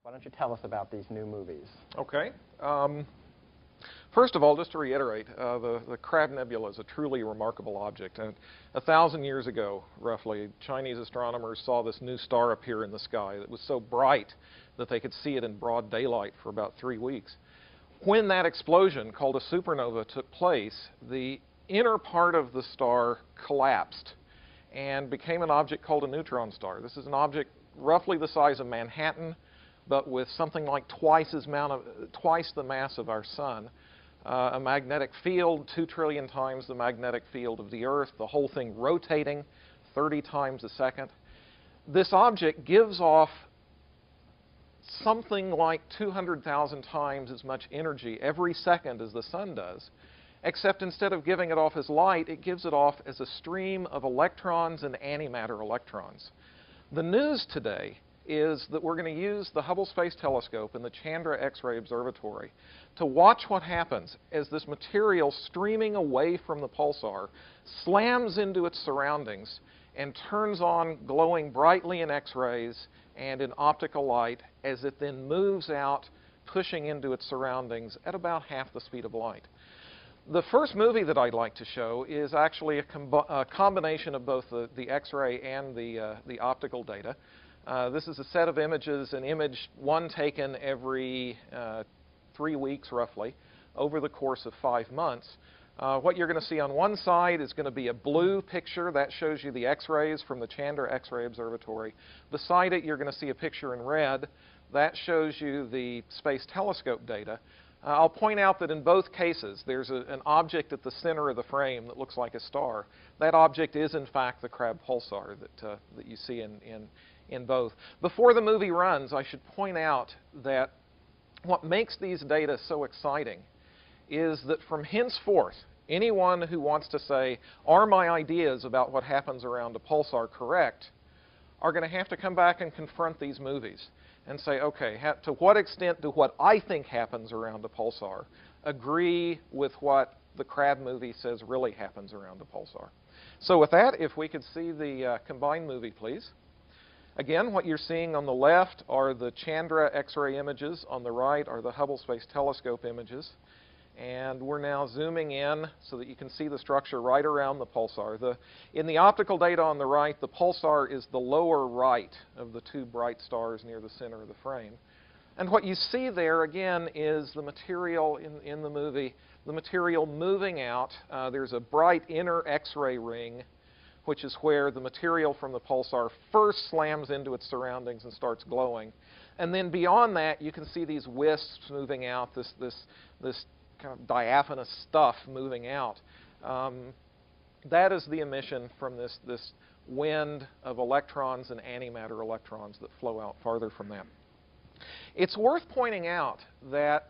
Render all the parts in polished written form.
Why don't you tell us about these new movies? Okay. First of all, just to reiterate, the Crab Nebula is a truly remarkable object. And 1,000 years ago, roughly, Chinese astronomers saw this new star appear in the sky that was so bright that they could see it in broad daylight for about 3 weeks. When that explosion, called a supernova, took place, the inner part of the star collapsed and became an object called a neutron star. This is an object roughly the size of Manhattan, but with something like twice the mass of our sun, a magnetic field 2 trillion times the magnetic field of the Earth, the whole thing rotating 30 times a second. This object gives off something like 200,000 times as much energy every second as the sun does, except instead of giving it off as light, it gives it off as a stream of electrons and antimatter electrons. The news today is that we're going to use the Hubble Space Telescope and the Chandra X-ray Observatory to watch what happens as this material streaming away from the pulsar slams into its surroundings and turns on glowing brightly in X-rays and in optical light as it then moves out, pushing into its surroundings at about half the speed of light. The first movie that I'd like to show is actually a combination of both the X-ray and the optical data. This is a set of images, an image one taken every 3 weeks roughly over the course of 5 months. What you're going to see on one side is going to be a blue picture. That shows you the X-rays from the Chandra X-ray Observatory. Beside it, you're going to see a picture in red. That shows you the Space Telescope data. I'll point out that in both cases, there's an object at the center of the frame that looks like a star. That object is, in fact, the Crab Pulsar that you see in both. Before the movie runs, I should point out that what makes these data so exciting is that from henceforth, anyone who wants to say, are my ideas about what happens around a pulsar correct, are going to have to come back and confront these movies and say, okay, to what extent do what I think happens around a pulsar agree with what the Crab movie says really happens around a pulsar? So with that, if we could see the combined movie, please. Again, what you're seeing on the left are the Chandra X-ray images. On the right are the Hubble Space Telescope images. And we're now zooming in so that you can see the structure right around the pulsar. In the optical data on the right, the pulsar is the lower right of the 2 bright stars near the center of the frame. And what you see there, again, is the material in the movie, the material moving out. There's a bright inner X-ray ring, which is where the material from the pulsar first slams into its surroundings and starts glowing. And then beyond that, you can see these wisps moving out, this kind of diaphanous stuff moving out. That is the emission from this wind of electrons and antimatter electrons that flow out farther from that. It's worth pointing out that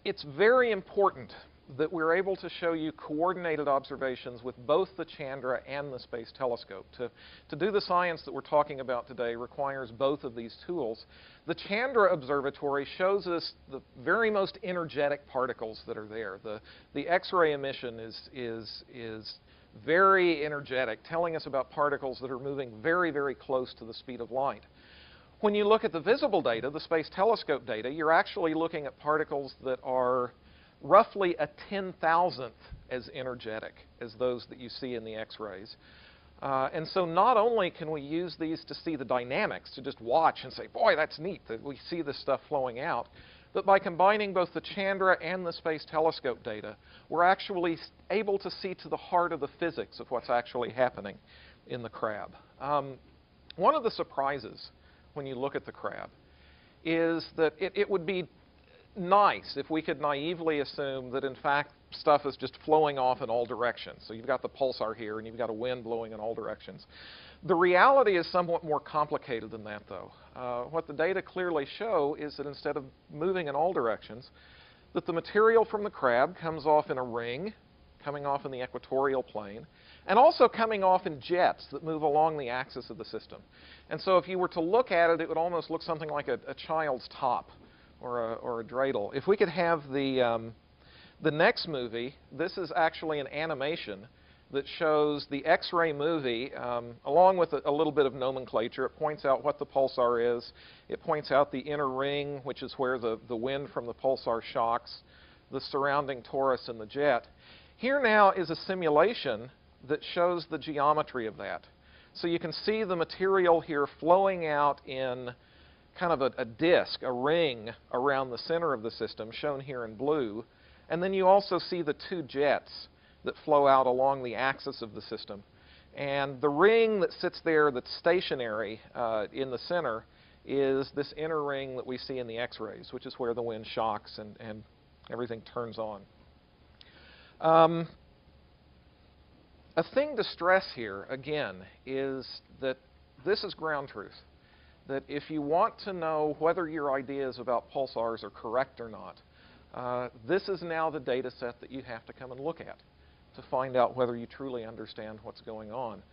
it's very important that we're able to show you coordinated observations with both the Chandra and the Space Telescope. To do the science that we're talking about today requires both of these tools. The Chandra Observatory shows us the very most energetic particles that are there. The X-ray emission is very energetic, telling us about particles that are moving very, very close to the speed of light. When you look at the visible data, the Space Telescope data, you're actually looking at particles that are roughly a 10,000th as energetic as those that you see in the X-rays. And so not only can we use these to see the dynamics, to just watch and say, boy, that's neat that we see this stuff flowing out, but by combining both the Chandra and the Space Telescope data, we're actually able to see to the heart of the physics of what's actually happening in the Crab. One of the surprises when you look at the Crab is that it would be nice if we could naively assume that in fact stuff is just flowing off in all directions. So you've got the pulsar here and you've got a wind blowing in all directions. The reality is somewhat more complicated than that, though. What the data clearly show is that instead of moving in all directions, that the material from the Crab comes off in a ring, coming off in the equatorial plane, and also coming off in jets that move along the axis of the system. And so if you were to look at it, it would almost look something like a child's top or a dreidel. If we could have the next movie, this is actually an animation that shows the X-ray movie, along with a little bit of nomenclature. It points out what the pulsar is. It points out the inner ring, which is where the wind from the pulsar shocks the surrounding torus and the jet. Here now is a simulation that shows the geometry of that. So you can see the material here flowing out in kind of a disk, a ring around the center of the system, shown here in blue. And then you also see the two jets that flow out along the axis of the system. And the ring that sits there that's stationary in the center is this inner ring that we see in the X-rays, which is where the wind shocks and everything turns on. A thing to stress here, again, is that this is ground truth. That if you want to know whether your ideas about pulsars are correct or not, this is now the data set that you have to come and look at to find out whether you truly understand what's going on.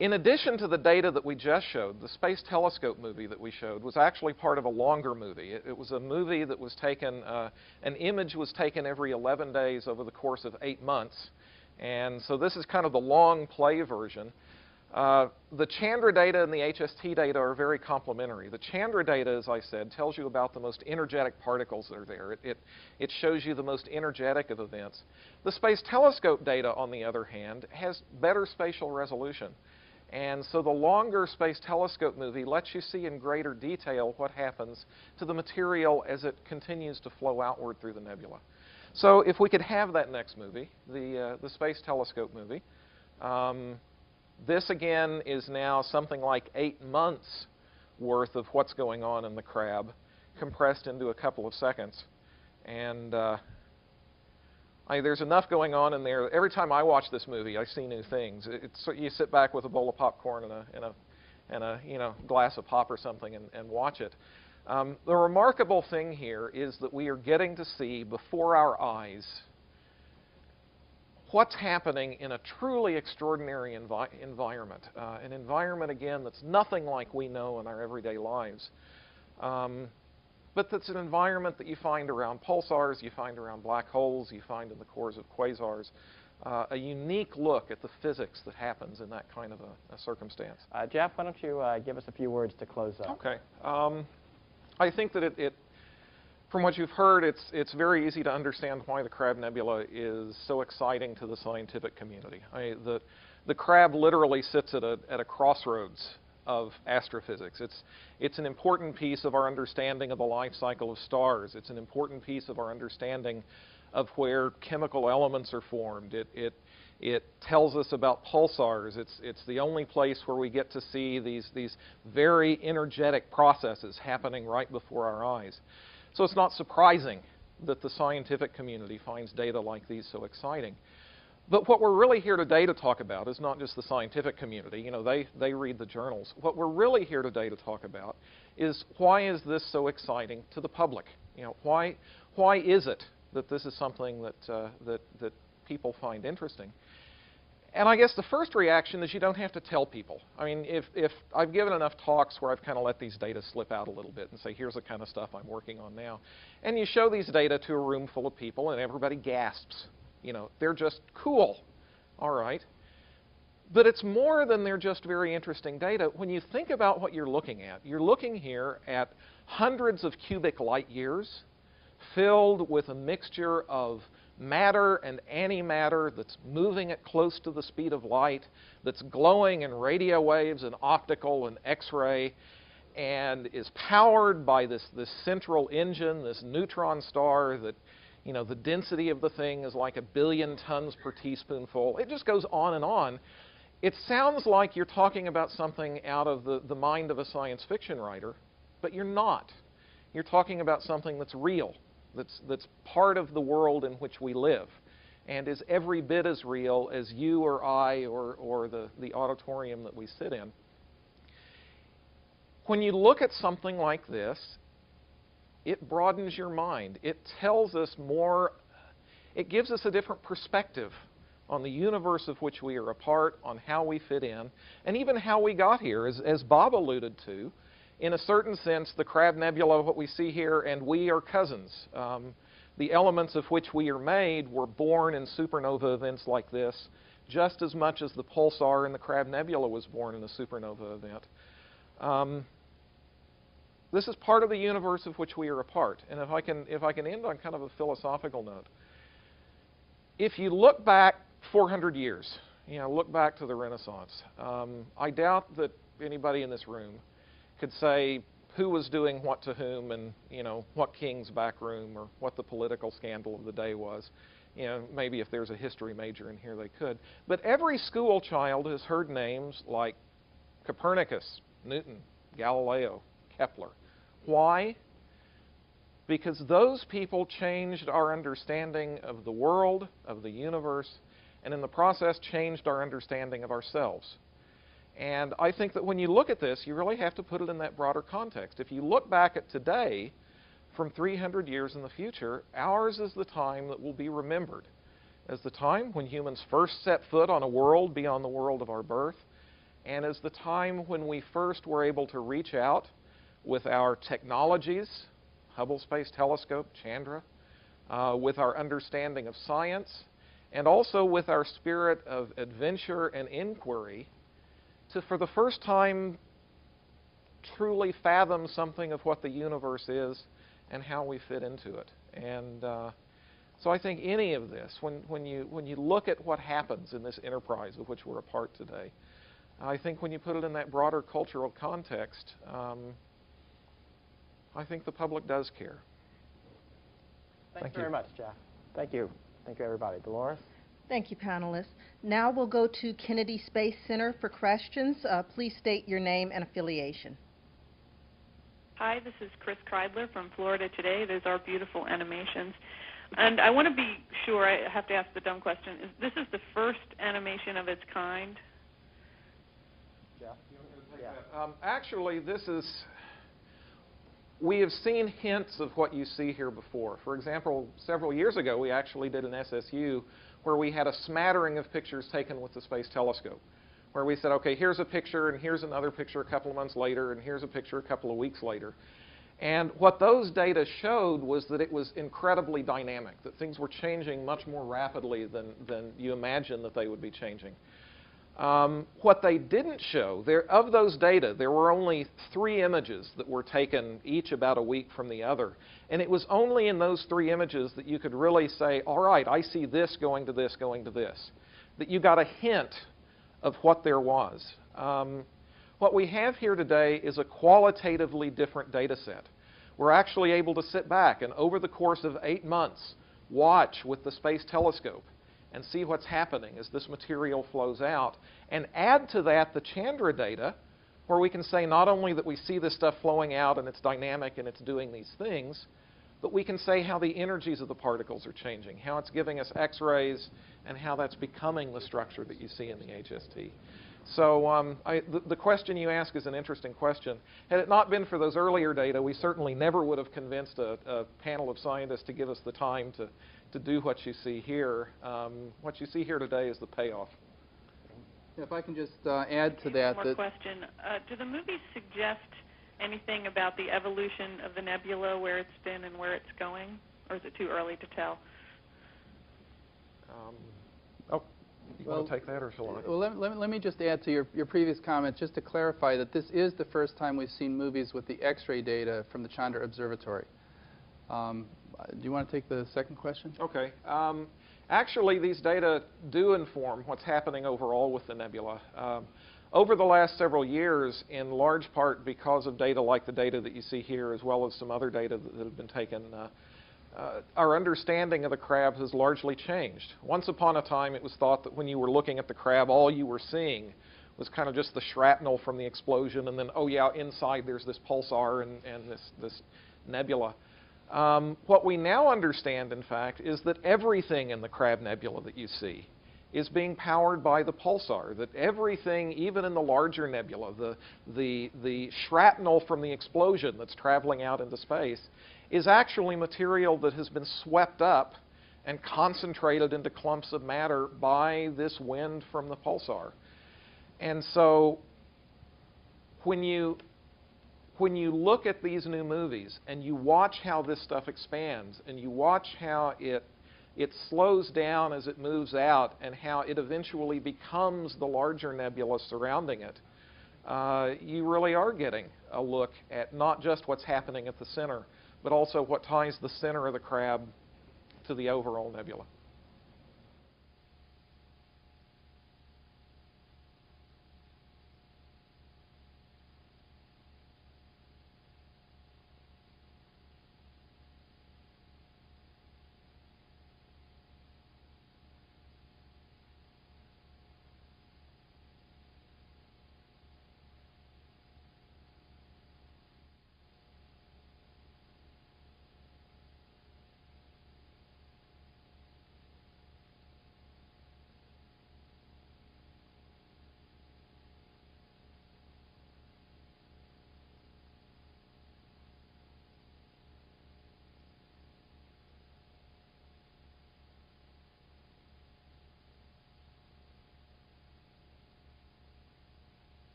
In addition to the data that we just showed, the Space Telescope movie that we showed was actually part of a longer movie. It was a movie that was taken, an image was taken every 11 days over the course of 8 months. And so this is kind of the long play version. The Chandra data and the HST data are very complementary. The Chandra data, as I said, tells you about the most energetic particles that are there. It shows you the most energetic of events. The Space Telescope data, on the other hand, has better spatial resolution. And so the longer Space Telescope movie lets you see in greater detail what happens to the material as it continues to flow outward through the nebula. So if we could have that next movie, the Space Telescope movie, this again is now something like 8 months worth of what's going on in the Crab, compressed into a couple of seconds. And there's enough going on in there. Every time I watch this movie, I see new things. You sit back with a bowl of popcorn and a glass of pop or something and watch it. The remarkable thing here is that we are getting to see before our eyes what's happening in a truly extraordinary environment. An environment, again, that's nothing like we know in our everyday lives. But that's an environment that you find around pulsars, you find around black holes, you find in the cores of quasars. A unique look at the physics that happens in that kind of a circumstance. Jeff, why don't you give us a few words to close up? Okay. I think that from what you've heard, it's very easy to understand why the Crab Nebula is so exciting to the scientific community. The Crab literally sits at a crossroads of astrophysics. It's an important piece of our understanding of the life cycle of stars. It's an important piece of our understanding of where chemical elements are formed. It tells us about pulsars. It's the only place where we get to see these very energetic processes happening right before our eyes. So it's not surprising that the scientific community finds data like these so exciting. But what we're really here today to talk about is not just the scientific community. You know, they read the journals. What we're really here today to talk about is why is this so exciting to the public? You know, why is it that this is something that people find interesting? And I guess the first reaction is you don't have to tell people. I mean, if I've given enough talks where I've kind of let these data slip out a little bit and say, here's the kind of stuff I'm working on now, and you show these data to a room full of people and everybody gasps. You know, they're just cool. All right. But it's more than they're just very interesting data. When you think about what you're looking at, you're looking here at hundreds of cubic light years filled with a mixture of matter and antimatter that's moving at close to the speed of light, that's glowing in radio waves and optical and X-ray, and is powered by this central engine, this neutron star that, you know, the density of the thing is like 1 billion tons per teaspoonful. It just goes on and on. It sounds like you're talking about something out of the mind of a science fiction writer, but you're not. You're talking about something that's real, that's part of the world in which we live, and is every bit as real as you or I or the auditorium that we sit in. When you look at something like this, it broadens your mind. It tells us more, it gives us a different perspective on the universe of which we are a part, on how we fit in, and even how we got here. As Bob alluded to, in a certain sense, the Crab Nebula, what we see here, and we are cousins. The elements of which we are made were born in supernova events like this just as much as the Pulsar and the Crab Nebula was born in a supernova event. This is part of the universe of which we are a part. And if I can end on kind of a philosophical note, if you look back 400 years, look back to the Renaissance, I doubt that anybody in this room could say who was doing what to whom and, what king's back room or what the political scandal of the day was. Maybe if there's a history major in here, they could. But every school child has heard names like Copernicus, Newton, Galileo, Kepler. Why? Because those people changed our understanding of the world, of the universe, and in the process changed our understanding of ourselves. And I think that when you look at this, you really have to put it in that broader context. If you look back at today, from 300 years in the future, ours is the time that will be remembered as the time when humans first set foot on a world beyond the world of our birth, and as the time when we first were able to reach out with our technologies, Hubble Space Telescope, Chandra, with our understanding of science, and also with our spirit of adventure and inquiry, to, for the first time, truly fathom something of what the universe is and how we fit into it. And so I think any of this, when you look at what happens in this enterprise of which we're a part today, I think when you put it in that broader cultural context, I think the public does care. Thanks very much, Jeff. Thank you. Thank you, everybody. Dolores? Thank you, panelists. Now we'll go to Kennedy Space Center for questions. Please state your name and affiliation. Hi, this is Chris Kreidler from Florida Today. Those are beautiful animations. And I want to be sure, I have to ask the dumb question. This is the first animation of its kind? Jeff? Yeah. Actually, we have seen hints of what you see here before. For example, several years ago, we actually did an SSU where we had a smattering of pictures taken with the Space Telescope, where we said, okay, here's a picture, and here's another picture a couple of months later, and here's a picture a couple of weeks later. And what those data showed was that it was incredibly dynamic, that things were changing much more rapidly than you imagine that they would be changing. What they didn't show, of those data, there were only 3 images that were taken, each about a week from the other. And it was only in those 3 images that you could really say, all right, I see this going to this, going to this. That you got a hint of what there was. What we have here today is a qualitatively different data set. We're actually able to sit back and over the course of 8 months, watch with the Space Telescope and see what's happening as this material flows out, and add to that the Chandra data, where we can say not only that we see this stuff flowing out and it's dynamic and it's doing these things, but we can say how the energies of the particles are changing, how it's giving us X-rays, and how that's becoming the structure that you see in the HST. So the question you ask is an interesting question. Had it not been for those earlier data, we certainly never would have convinced a panel of scientists to give us the time to do what you see here. What you see here today is the payoff. If I can just add to that. One more question. Do the movies suggest anything about the evolution of the nebula, where it's been and where it's going? Or is it too early to tell? You want to take that, or shall I? Well, let me just add to your previous comment, just to clarify that this is the first time we've seen movies with the X-ray data from the Chandra Observatory. Do you want to take the second question? Okay. Actually, these data do inform what's happening overall with the nebula. Over the last several years, in large part because of data like the data that you see here, as well as some other data that have been taken, our understanding of the crab has largely changed. Once upon a time, it was thought that when you were looking at the crab, all you were seeing was kind of just the shrapnel from the explosion, and then, oh yeah, inside there's this pulsar and this nebula. What we now understand, in fact, is that everything in the Crab Nebula that you see is being powered by the pulsar, that everything, even in the larger nebula, the shrapnel from the explosion that's traveling out into space, is actually material that has been swept up and concentrated into clumps of matter by this wind from the pulsar. And so when you look at these new movies and you watch how this stuff expands and you watch how it it slows down as it moves out and how it eventually becomes the larger nebula surrounding it, you really are getting a look at not just what's happening at the center, but also what ties the center of the crab to the overall nebula.